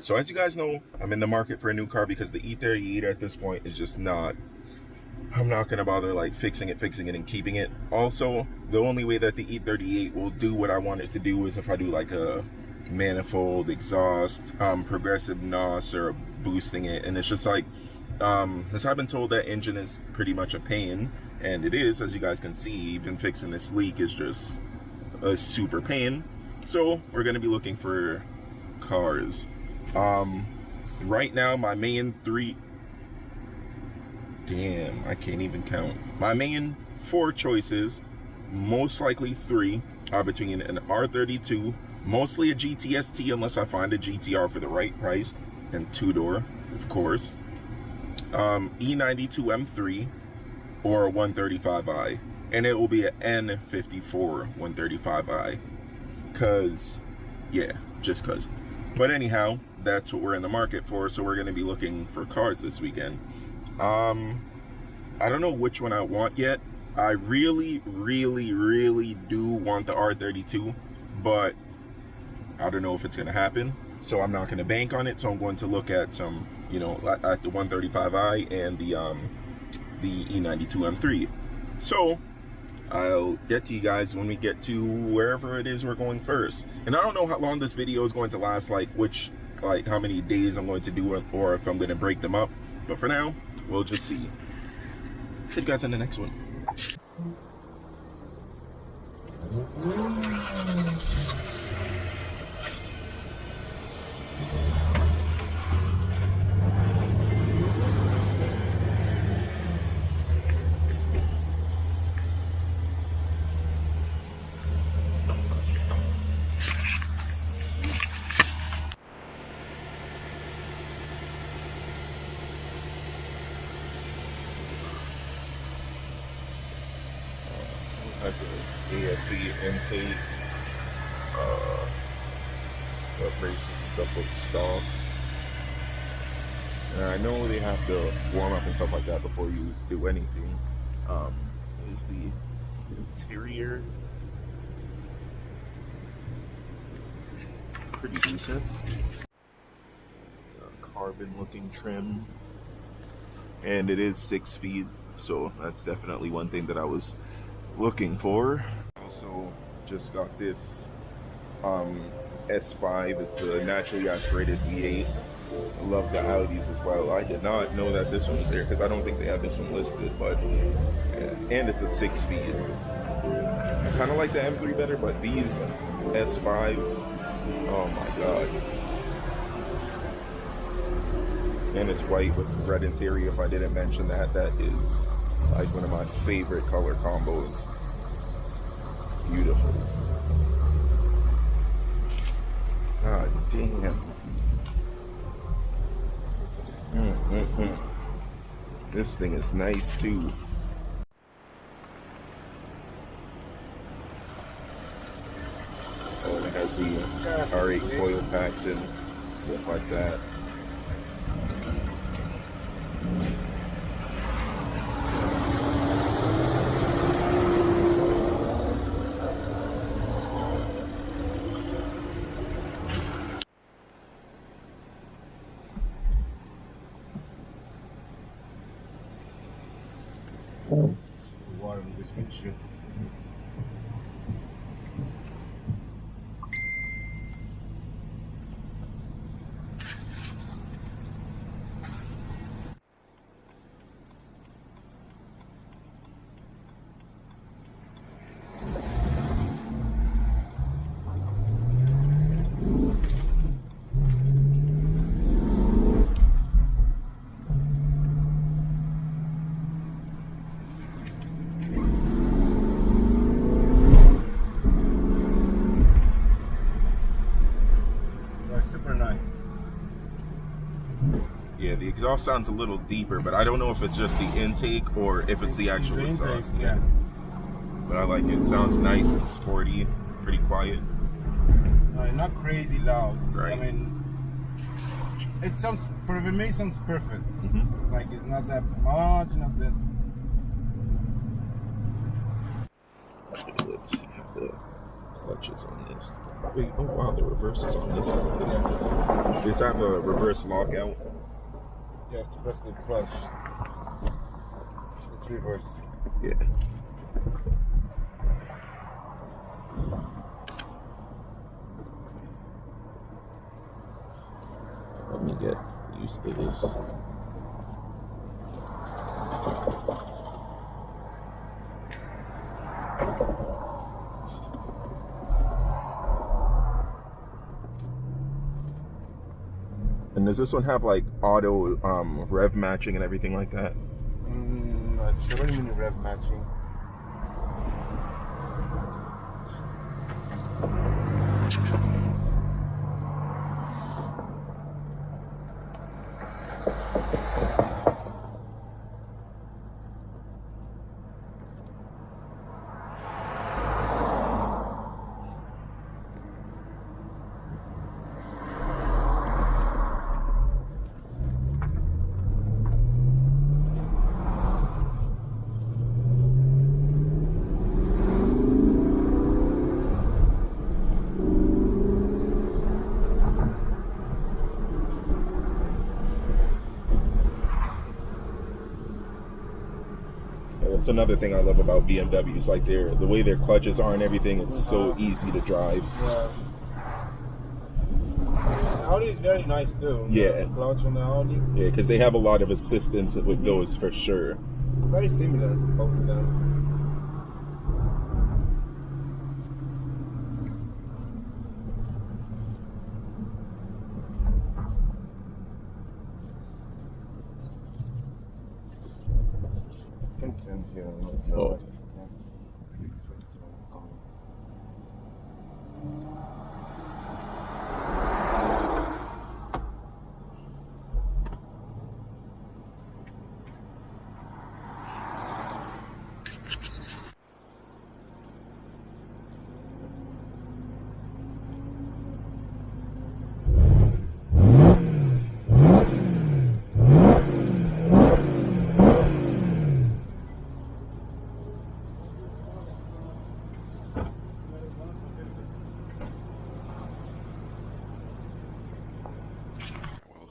So as you guys know, I'm in the market for a new car because the E38 at this point is just not, I'm not gonna bother like fixing it and keeping it. Also, the only way that the E38 will do what I want it to do is if I do like a manifold, exhaust, progressive NOS, or boosting it. And it's just like, as I've been told, that engine is pretty much a pain, and it is, as you guys can see. Even fixing this leak is just a super pain. So we're gonna be looking for cars. Right now my main three, damn, I can't even count. My main 4 choices, most likely 3, are between an R32, mostly a GTST unless I find a GTR for the right price, and 2-door, of course, E92 M3, or a 135i, and it will be an N54 135i, cause, yeah, just cause. But anyhow, that's what we're in the market for, so we're going to be looking for cars this weekend. I don't know which one I want yet. I really do want the R32, but I don't know if it's going to happen, so I'm not going to bank on it. So I'm going to look at some, you know, at the 135i and the E92 M3. So I'll get to you guys when we get to wherever it is we're going first. And I don't know how long this video is going to last, like how many days I'm going to do it, or if I'm going to break them up. But for now, we'll just see. See you guys in the next one. Like a AFB intake, upgrades stuff with stock. And I know they have to warm up and stuff like that before you do anything. Is the interior pretty decent. Carbon looking trim, and it is 6-speed, so that's definitely one thing that I was looking for. Also just got this S5. It's the naturally aspirated V8. I love the Audis as well. I did not know that this one was there because I don't think they have this one listed, but yeah. And it's a 6-speed. I kind of like the M3 better, but these S5s, oh my god. And it's white with red interior. If I didn't mention that, that is like one of my favorite color combos. Beautiful. God damn. This thing is nice too. Oh, it has the R8 coil packs and stuff like that. Water in this picture. Yeah, the exhaust sounds a little deeper, but I don't know if it's just the intake or if it's the actual exhaust. Yeah. But I like it. It sounds nice and sporty, pretty quiet. No, not crazy loud. Right. I mean, it sounds, for me, it sounds perfect. Like it's not that much, not that. Let's see how the clutches on this. Wait, oh wow, the reverse is on this. Yeah. Does that have a reverse lockout? You have to press the clutch. It's reverse. Yeah. Let me get used to this. And does this one have like auto rev matching and everything like that? Not sure. What do you mean rev matching? That's another thing I love about BMWs, like the way their clutches are and everything. It's so easy to drive. Yeah. Audi is very nice too. Yeah. The clutch on the Audi. Yeah, because they have a lot of assistance with those for sure. Very similar, both of them. Oh.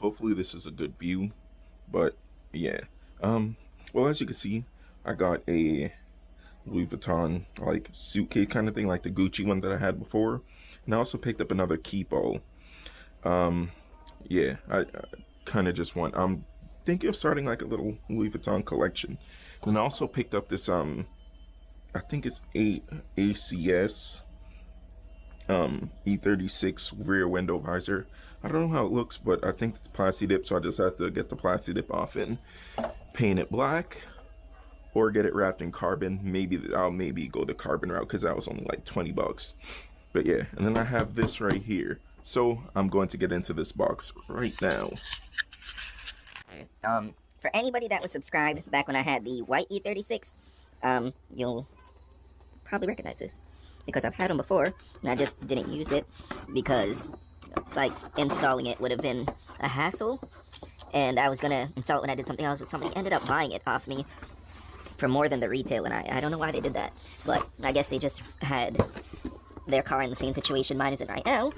Hopefully this is a good view, but yeah. Well, as you can see, I got a Louis Vuitton like suitcase kind of thing, like the Gucci one that I had before, and I also picked up another Keepo. Yeah, I kind of just want, I'm thinking of starting like a little Louis Vuitton collection. And I also picked up this I think it's ACS E36 rear window visor. I don't know how it looks, but I think it's plasti dip, so I just have to get the plasti dip off and paint it black, or get it wrapped in carbon. I'll maybe go the carbon route because that was only like 20 bucks. But yeah, and then I have this right here. So I'm going to get into this box right now. For anybody that was subscribed back when I had the white E36, you'll probably recognize this because I've had them before and I just didn't use it because like installing it would have been a hassle, and I was gonna install it when I did something else, but somebody ended up buying it off me for more than the retail, and I don't know why they did that, but I guess they just had their car in the same situation mine is in right now,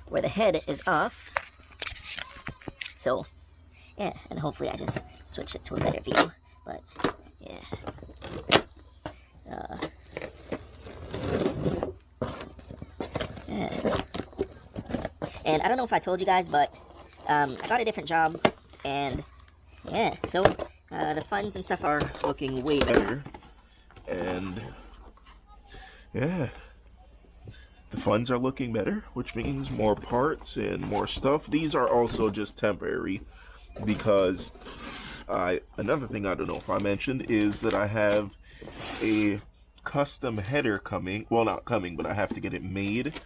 where the head is off. So yeah, and hopefully I just switched it to a better view, but yeah. And I don't know if I told you guys, but I got a different job, and yeah, so the funds and stuff are looking way better. And yeah, the funds are looking better, which means more parts and more stuff. These are also just temporary because another thing I don't know if I mentioned is that I have a custom header coming. Well, not coming, but I have to get it made,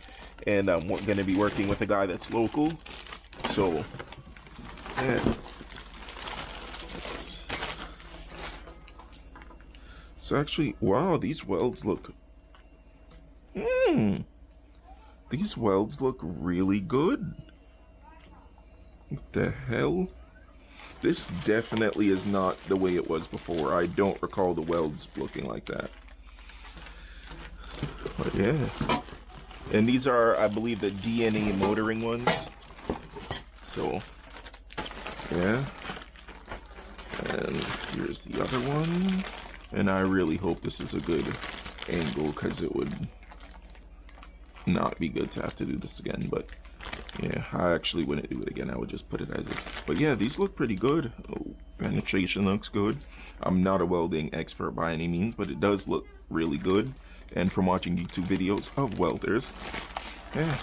and I'm going to be working with a guy that's local. So yeah, so actually, wow, these welds look these welds look really good. What the hell? This definitely is not the way it was before. I don't recall the welds looking like that. But yeah. And these are, I believe, the DNA motoring ones. So, yeah. And here's the other one. And I really hope this is a good angle, because it would not be good to have to do this again. But yeah, I actually wouldn't do it again. I would just put it as is. But yeah, these look pretty good. Oh, penetration looks good. I'm not a welding expert by any means, but it does look really good. And from watching YouTube videos of welders, yeah,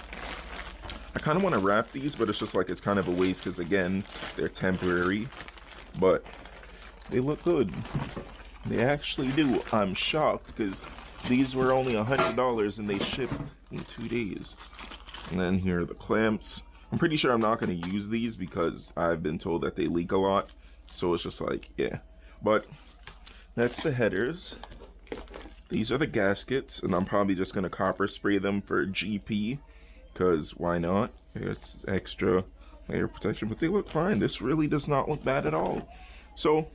I kind of want to wrap these, but it's just like, it's kind of a waste, because again, they're temporary, but they look good. They actually do. I'm shocked, because these were only $100 and they shipped in 2 days. And then here are the clamps. I'm pretty sure I'm not going to use these because I've been told that they leak a lot. So it's just like, yeah. But that's the headers. These are the gaskets, and I'm probably just going to copper spray them for GP, because why not? It's extra layer protection, but they look fine. This really does not look bad at all. So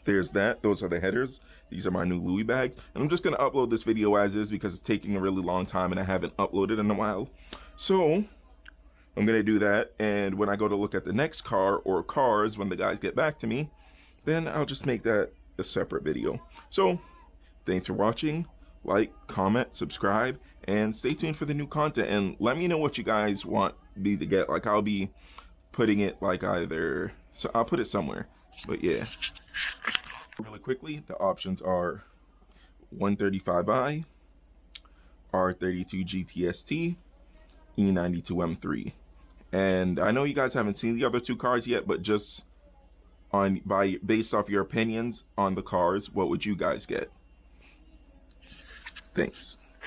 there's that. Those are the headers. These are my new Louis bags, and I'm just going to upload this video as is because it's taking a really long time and I haven't uploaded in a while. So I'm going to do that, and when I go to look at the next car or cars when the guys get back to me, then I'll just make that a separate video. So thanks for watching. Like, comment, subscribe, and stay tuned for the new content, and let me know what you guys want me to get. Like, I'll be putting it like either, so I'll put it somewhere, but yeah. Really quickly, the options are 135i, R32 GTST, E92 M3. And I know you guys haven't seen the other two cars yet, but just based off your opinions on the cars, what would you guys get? Thanks.